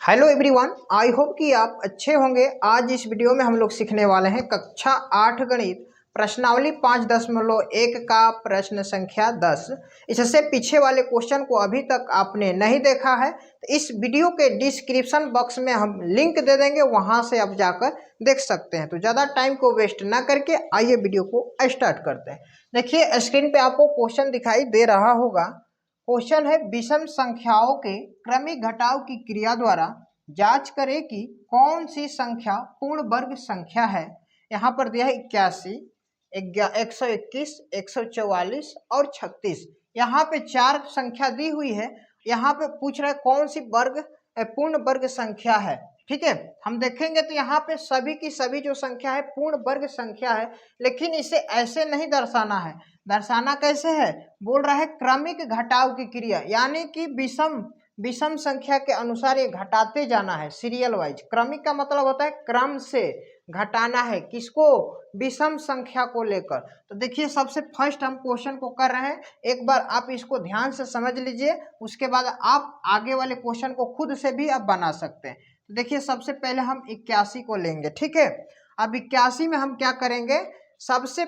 Hello everyone, I hope कि आप अच्छे होंगे। आज इस वीडियो में हम लोग सीखने वाले हैं कक्षा 8 गणित प्रश्नावली 5.1 का प्रश्न संख्या 10। इससे पीछे वाले क्वेश्चन को अभी तक आपने नहीं देखा है तो इस वीडियो के डिस्क्रिप्शन बॉक्स में हम लिंक दे देंगे, वहां से आप जाकर देख सकते हैं। तो ज़्यादा टाइम को वेस्ट ना करके आइए वीडियो को स्टार्ट करते हैं। देखिए स्क्रीन पे आपको क्वेश्चन दिखाई दे रहा होगा। क्वेश्चन है विषम संख्याओं के क्रमिक घटाव की क्रिया द्वारा जांच करें कि कौन सी संख्या पूर्ण वर्ग संख्या है। यहाँ पर दिया है 81, 121, 144 और 36। यहाँ पे 4 संख्या दी हुई है। यहाँ पे पूछ रहा है कौन सी वर्ग पूर्ण वर्ग संख्या है। ठीक है, हम देखेंगे तो यहाँ पे सभी की सभी जो संख्या है पूर्ण वर्ग संख्या है, लेकिन इसे ऐसे नहीं दर्शाना है। दर्शाना कैसे है, बोल रहा है क्रमिक घटाव की क्रिया, यानी कि विषम संख्या के अनुसार ये घटाते जाना है, सीरियल वाइज। क्रमिक का मतलब होता है क्रम से घटाना है, किसको, विषम संख्या को लेकर। तो देखिए सबसे फर्स्ट हम क्वेश्चन को कर रहे हैं, एक बार आप इसको ध्यान से समझ लीजिए, उसके बाद आप आगे वाले क्वेश्चन को खुद से भी आप बना सकते हैं। तो देखिए सबसे पहले हम 81 को लेंगे। ठीक है, अब 81 में हम क्या करेंगे, सबसे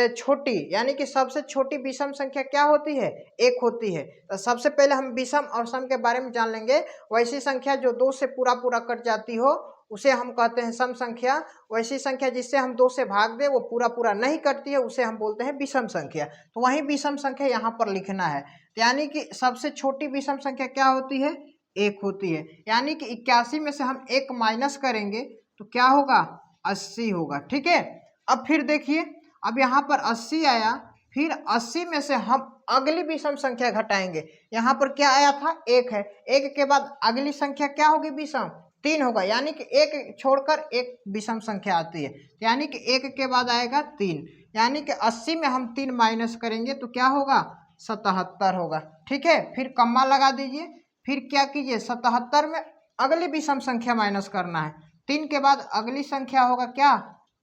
छोटी यानी कि सबसे छोटी विषम संख्या क्या होती है, 1 होती है। तो सबसे पहले हम विषम और सम के बारे में जान लेंगे। वैसी संख्या जो 2 से पूरा पूरा कट जाती हो उसे हम कहते हैं सम संख्या। वैसी संख्या जिससे हम 2 से भाग दे वो पूरा पूरा नहीं कटती है उसे हम बोलते हैं विषम संख्या। तो वही विषम संख्या यहाँ पर लिखना है। यानी कि सबसे छोटी विषम संख्या क्या होती है, 1 होती है। यानी कि 81 में से हम 1 माइनस करेंगे तो क्या होगा, 80 होगा। ठीक है, अब फिर देखिए, अब यहाँ पर 80 आया, फिर 80 में से हम अगली विषम संख्या घटाएंगे। यहाँ पर क्या आया था, 1 है। 1 के बाद अगली संख्या क्या होगी, विषम 3 होगा। यानी कि 1 छोड़कर एक विषम संख्या आती है, यानी कि 1 के बाद आएगा 3। यानी कि 80 में हम 3 माइनस करेंगे तो क्या होगा, 77 होगा। ठीक है, फिर कम्मा लगा दीजिए, फिर क्या कीजिए, 77 में अगली विषम संख्या माइनस करना है। 3 के बाद अगली संख्या होगा क्या,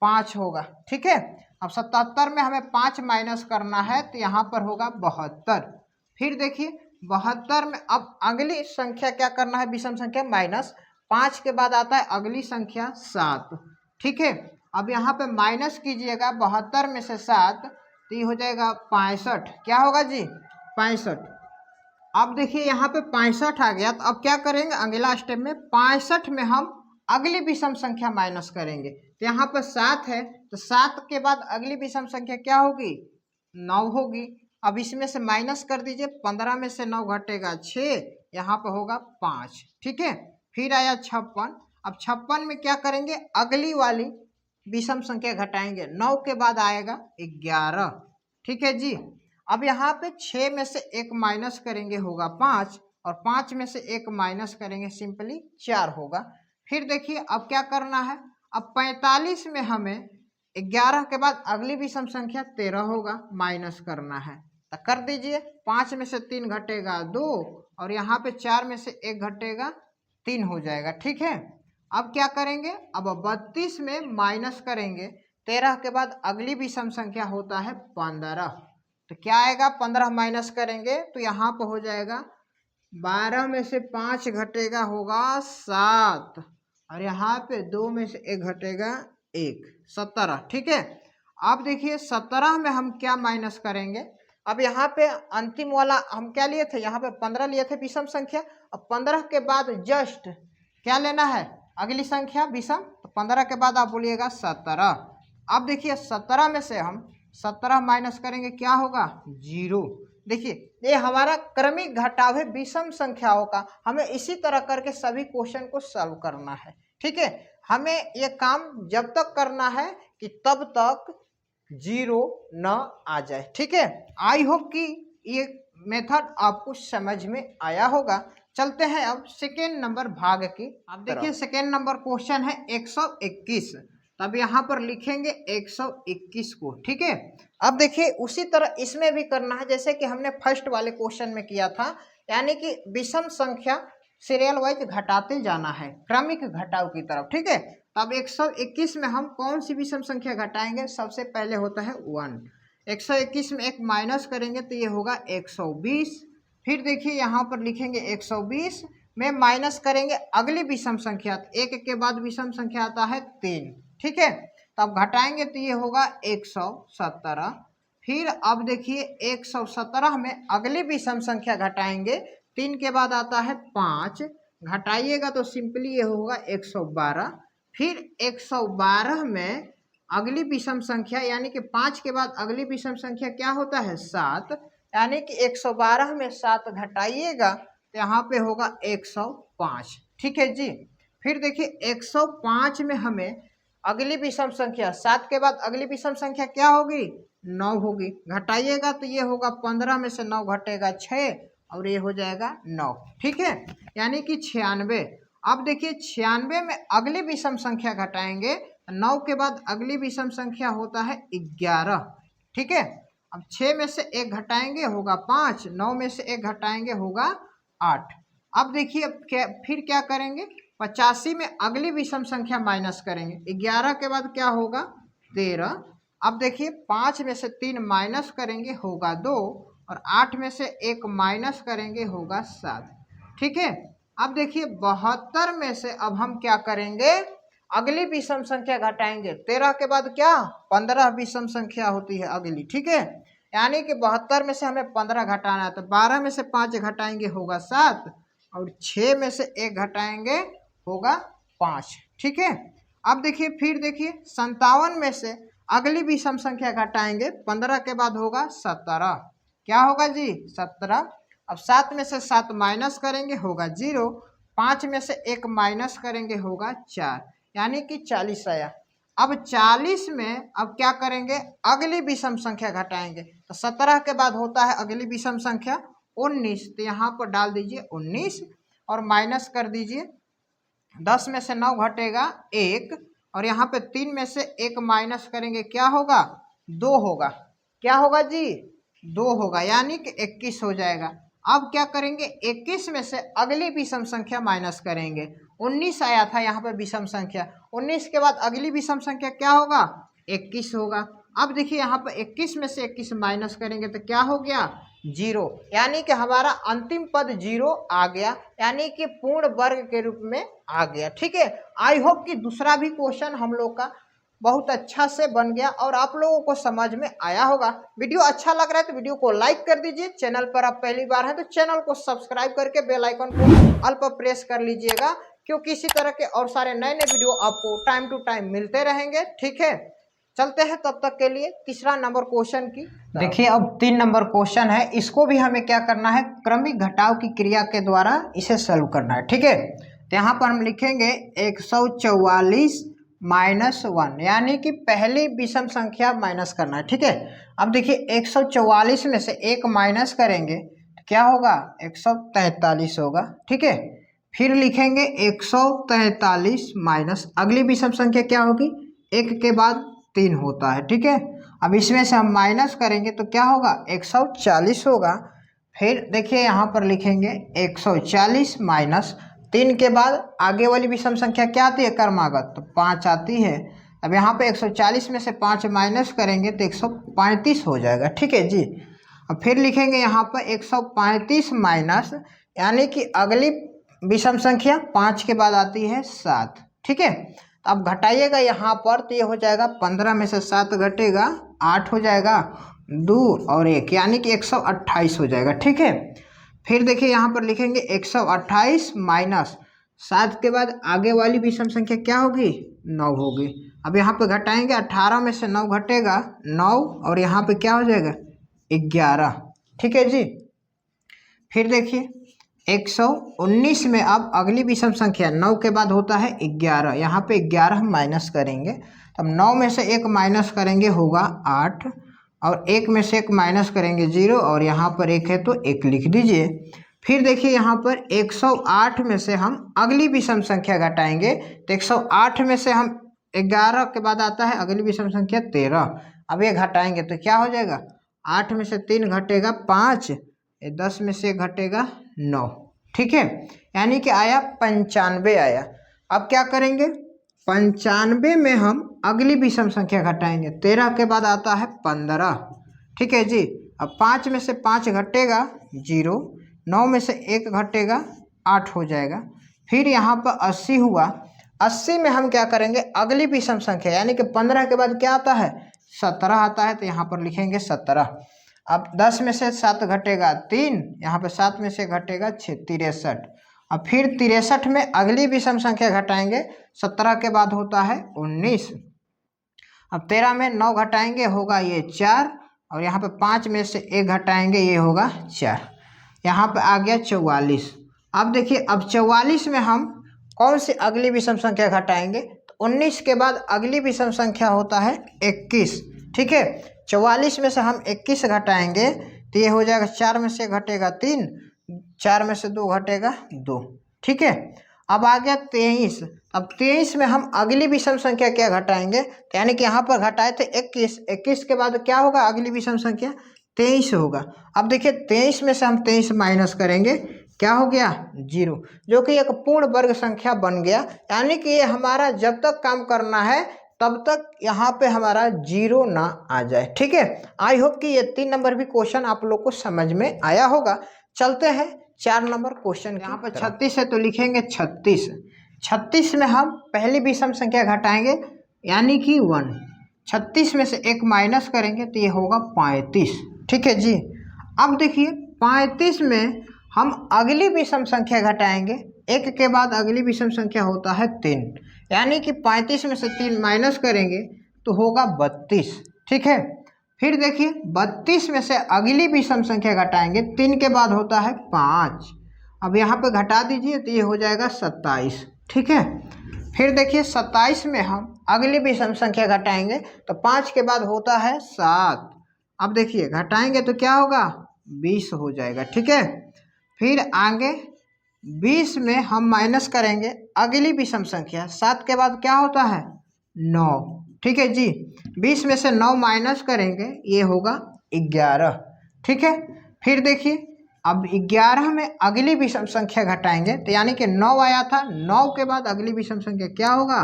5 होगा। ठीक है, अब 77 में हमें 5 माइनस करना है तो यहाँ पर होगा 72। फिर देखिए 72 में अब अगली संख्या क्या करना है, विषम संख्या माइनस 5 के बाद आता है अगली संख्या 7। ठीक है, अब यहाँ पे माइनस कीजिएगा 72 में से 7 तो ये हो जाएगा 65। क्या होगा जी, 65। अब देखिए यहाँ पे 65 आ गया, तो अब क्या करेंगे, अगला स्टेप में 65 में हम अगली विषम संख्या माइनस करेंगे। तो यहाँ पर 7 है तो 7 के बाद अगली विषम संख्या क्या होगी, 9 होगी। अब इसमें से माइनस कर दीजिए, 15 में से 9 घटेगा 6, यहाँ पर होगा 5। ठीक है, फिर आया 56। अब 56 में क्या करेंगे, अगली वाली विषम संख्या घटाएंगे, 9 के बाद आएगा 11। ठीक है जी, अब यहाँ पे 6 में से 1 माइनस करेंगे होगा 5, और 5 में से 1 माइनस करेंगे सिंपली 4 होगा। फिर देखिए अब क्या करना है, अब 45 में हमें 11 के बाद अगली विषम संख्या 13 होगा, माइनस करना है तो कर दीजिए। 5 में से 3 घटेगा 2, और यहाँ पे 4 में से 1 घटेगा 3 हो जाएगा। ठीक है, अब क्या करेंगे, अब 32 में माइनस करेंगे, 13 के बाद अगली विषम संख्या होता है 15। तो क्या आएगा, 15 माइनस करेंगे तो यहाँ पर हो जाएगा 12 में से 5 घटेगा होगा 7, और यहाँ पे 2 में से 1 घटेगा 1, 17। ठीक है, अब देखिए 17 में हम क्या माइनस करेंगे। अब यहाँ पे अंतिम वाला हम क्या लिए थे, यहाँ पे 15 लिए थे विषम संख्या। अब 15 के बाद जस्ट क्या लेना है, अगली संख्या विषम। तो 15 के बाद आप बोलिएगा 17। अब देखिए 17 में से हम 17 माइनस करेंगे, क्या होगा, 0। देखिए ये हमारा क्रमिक घटाव है विषम संख्याओं का। हमें इसी तरह करके सभी क्वेश्चन को सॉल्व करना है। ठीक है, हमें ये काम जब तक करना है कि तब तक 0 न आ जाए। ठीक है, आई होप कि ये मेथड आपको समझ में आया होगा। चलते हैं अब सेकेंड नंबर भाग की। अब देखिए सेकेंड नंबर क्वेश्चन है 121, तब यहाँ पर लिखेंगे 121 को। ठीक है, अब देखिए उसी तरह इसमें भी करना है जैसे कि हमने फर्स्ट वाले क्वेश्चन में किया था, यानी कि विषम संख्या सीरियल वाइज घटाते जाना है, क्रमिक घटाव की तरफ। ठीक है, तब 121 में हम कौन सी विषम संख्या घटाएंगे, सबसे पहले होता है 1। 121 में 1 माइनस करेंगे तो ये होगा 120। फिर देखिए यहाँ पर लिखेंगे 120, में माइनस करेंगे अगली विषम संख्या, तो 1 के बाद विषम संख्या आता है 3, ठीक है। तो अब घटाएंगे तो ये होगा 117। फिर अब देखिए 117 में अगली विषम संख्या घटाएंगे, 3 के बाद आता है 5, घटाइएगा तो सिंपली ये होगा 112। फिर 112 में अगली विषम संख्या यानी कि 5 के बाद अगली विषम संख्या क्या होता है 7, यानी कि 112 में 7 घटाइएगा तो यहाँ पे होगा 105, ठीक है जी। फिर देखिए 105 में हमें अगली विषम संख्या 7 के बाद अगली विषम संख्या क्या होगी 9 होगी, घटाइएगा तो ये होगा 15 में से 9 घटेगा 6 और ये हो जाएगा 9, ठीक है, यानी कि 96। अब देखिए 96 में अगली विषम संख्या घटाएंगे, 9 के बाद अगली विषम संख्या होता है 11, ठीक है। अब 6 में से 1 घटाएंगे होगा 5, 9 में से 1 घटाएंगे होगा 8। अब देखिए अब फिर क्या करेंगे, 85 में अगली विषम संख्या माइनस करेंगे, 11 के बाद क्या होगा 13। अब देखिए 5 में से 3 माइनस करेंगे होगा 2 और 8 में से 1 माइनस करेंगे होगा 7, ठीक है। अब देखिए 72 में से अब हम क्या करेंगे, अगली विषम संख्या घटाएंगे, 13 के बाद क्या 15 विषम संख्या होती है अगली, ठीक है, यानी कि 72 में से हमें 15 घटाना है, तो 12 में से 5 घटाएंगे होगा 7 और 6 में से 1 घटाएंगे होगा 5, ठीक है। अब देखिए फिर देखिए 57 में से अगली विषम संख्या घटाएंगे, 15 के बाद होगा 17, क्या होगा जी 17। अब 7 में से 7 माइनस करेंगे होगा 0, 5 में से 1 माइनस करेंगे होगा 4, यानी कि 40 आया। अब 40 में अब क्या करेंगे, अगली विषम संख्या घटाएंगे, तो 17 के बाद होता है अगली विषम संख्या 19, तो यहाँ पर डाल दीजिए 19 और माइनस कर दीजिए, 10 में से 9 घटेगा 1 और यहाँ पे 3 में से 1 माइनस करेंगे क्या होगा 2 होगा, क्या होगा जी 2 होगा, यानी कि 21 हो जाएगा। अब क्या करेंगे 21 में से अगली विषम संख्या माइनस करेंगे, 19 आया था यहाँ पर विषम संख्या, 19 के बाद अगली विषम संख्या क्या होगा 21 होगा। अब देखिए यहाँ पर 21 में से 21 माइनस करेंगे तो क्या हो गया 0, यानी कि हमारा अंतिम पद 0 आ गया, यानी कि पूर्ण वर्ग के रूप में आ गया, ठीक है। आई होप कि दूसरा भी क्वेश्चन हम लोग का बहुत अच्छा से बन गया और आप लोगों को समझ में आया होगा। वीडियो अच्छा लग रहा है तो वीडियो को लाइक कर दीजिए, चैनल पर आप पहली बार हैं तो चैनल को सब्सक्राइब करके बेल आइकन को ऑल पर प्रेस कर लीजिएगा, क्योंकि इसी तरह के और सारे नए नए वीडियो आपको टाइम टू टाइम मिलते रहेंगे, ठीक है। चलते हैं तब तक के लिए तीसरा नंबर क्वेश्चन की। देखिए अब 3 नंबर क्वेश्चन है, इसको भी हमें क्या करना है, क्रमिक घटाव की क्रिया के द्वारा इसे सॉल्व करना है, ठीक है। तो यहाँ पर हम लिखेंगे 144 माइनस 1, यानी कि पहली विषम संख्या माइनस करना है, ठीक है। अब देखिए 144 में से 1 माइनस करेंगे तो क्या होगा 143 होगा, ठीक है। फिर लिखेंगे 143 माइनस अगली विषम संख्या क्या होगी, 1 के बाद 3 होता है, ठीक है। अब इसमें से हम माइनस करेंगे तो क्या होगा 140 होगा। फिर देखिए यहाँ पर लिखेंगे 140 माइनस 3 के बाद आगे वाली विषम संख्या क्या आती है क्रमागत, तो 5 आती है। अब यहाँ पे 140 में से 5 माइनस करेंगे तो 135 हो जाएगा, ठीक है जी। अब फिर लिखेंगे यहाँ पर 135 माइनस, यानी कि अगली विषम संख्या 5 के बाद आती है 7, ठीक है। तो अब घटाइएगा यहाँ पर तो ये हो जाएगा 15 में से 7 घटेगा 8 हो जाएगा, 2 और 1 यानी कि 128 हो जाएगा, ठीक है। फिर देखिए यहाँ पर लिखेंगे 128 माइनस 7 के बाद आगे वाली विषम संख्या क्या होगी 9 होगी। अब यहाँ पे घटाएंगे, 18 में से 9 घटेगा 9 और यहाँ पे क्या हो जाएगा 11, ठीक है जी। फिर देखिए 119 में अब अगली विषम संख्या 9 के बाद होता है 11, यहाँ पे 11 हम माइनस करेंगे, तब 9 में से 1 माइनस करेंगे होगा 8 और 1 में से 1 माइनस करेंगे 0 और यहाँ पर 1 है तो 1 लिख दीजिए। फिर देखिए यहाँ पर 108 में से हम अगली विषम संख्या घटाएंगे तो 108 में से हम 11 के बाद आता है अगली विषम संख्या 13, अब ये घटाएंगे तो क्या हो जाएगा 8 में से 3 घटेगा 5, 10 में से घटेगा 9, ठीक है, यानी कि आया 95 आया। अब क्या करेंगे 95 में हम अगली विषम संख्या घटाएंगे, 13 के बाद आता है 15, ठीक है जी। अब 5 में से 5 घटेगा 0, 9 में से 1 घटेगा 8 हो जाएगा। फिर यहाँ पर 80 हुआ, 80 में हम क्या करेंगे, अगली विषम संख्या यानी कि 15 के बाद क्या आता है, 17 आता है, तो यहाँ पर लिखेंगे 17। अब 10 में से 7 घटेगा 3, यहाँ पे 7 में से घटेगा 6, 63। अब फिर 63 में अगली विषम संख्या घटाएंगे, 17 के बाद होता है 19। अब 13 में 9 घटाएंगे, होगा ये 4, और यहाँ पे 5 में से 1 घटाएंगे, ये होगा 4। यहाँ पे आ गया 44। अब देखिए, अब 44 में हम कौन सी अगली विषम संख्या घटाएंगे, तो 19 के बाद अगली विषम संख्या होता है 21। ठीक है, 44 में से हम 21 घटाएंगे तो ये हो जाएगा, 4 में से घटेगा 3, 4 में से 2 घटेगा 2। ठीक है, अब आ गया 23। अब 23 में हम अगली विषम संख्या क्या घटाएंगे, तो यानी कि यहाँ पर घटाए थे 21, 21 के बाद क्या होगा, अगली विषम संख्या 23 होगा। अब देखिए 23 में से हम 23 माइनस करेंगे, क्या हो गया, 0, जो कि एक पूर्ण वर्ग संख्या बन गया। यानी कि ये हमारा जब तक काम करना है तब तक यहाँ पे हमारा 0 ना आ जाए। ठीक है, आई होप कि ये 3 नंबर भी क्वेश्चन आप लोग को समझ में आया होगा। चलते हैं 4 नंबर क्वेश्चन। यहाँ पर 36 है तो लिखेंगे 36। 36 में हम पहली विषम संख्या घटाएंगे यानी कि 1, 36 में से 1 माइनस करेंगे तो ये होगा 35। ठीक है जी, अब देखिए 35 में हम अगली विषम संख्या घटाएंगे, 1 के बाद अगली विषम संख्या होता है 3, यानी कि 35 में से 3 माइनस करेंगे तो होगा 32। ठीक है, फिर देखिए 32 में से अगली विषम संख्या घटाएंगे, 3 के बाद होता है 5, अब यहाँ पे घटा दीजिए तो ये हो जाएगा 27। ठीक है, फिर देखिए 27 में हम अगली विषम संख्या घटाएंगे तो 5 के बाद होता है 7, अब देखिए घटाएंगे तो क्या होगा, 20 हो जाएगा। ठीक है, फिर आगे 20 में हम माइनस करेंगे अगली विषम संख्या, 7 के बाद क्या होता है, 9। ठीक है जी, 20 में से 9 माइनस करेंगे, ये होगा 11। ठीक है, फिर देखिए अब 11 में अगली विषम संख्या घटाएंगे तो यानी कि 9 आया था, 9 के बाद अगली विषम संख्या क्या होगा,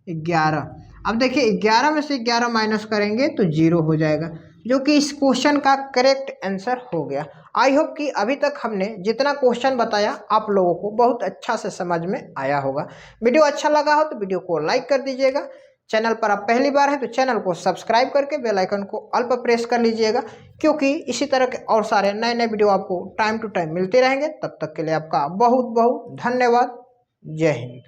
11। अब देखिए 11 में से 11 माइनस करेंगे तो 0 हो जाएगा, जो कि इस क्वेश्चन का करेक्ट आंसर हो गया। आई होप कि अभी तक हमने जितना क्वेश्चन बताया आप लोगों को बहुत अच्छा से समझ में आया होगा। वीडियो अच्छा लगा हो तो वीडियो को लाइक कर दीजिएगा। चैनल पर आप पहली बार हैं तो चैनल को सब्सक्राइब करके बेल आइकन को ऑल पर प्रेस कर लीजिएगा, क्योंकि इसी तरह के और सारे नए नए वीडियो आपको टाइम टू टाइम मिलते रहेंगे। तब तक के लिए आपका बहुत बहुत धन्यवाद। जय हिंद।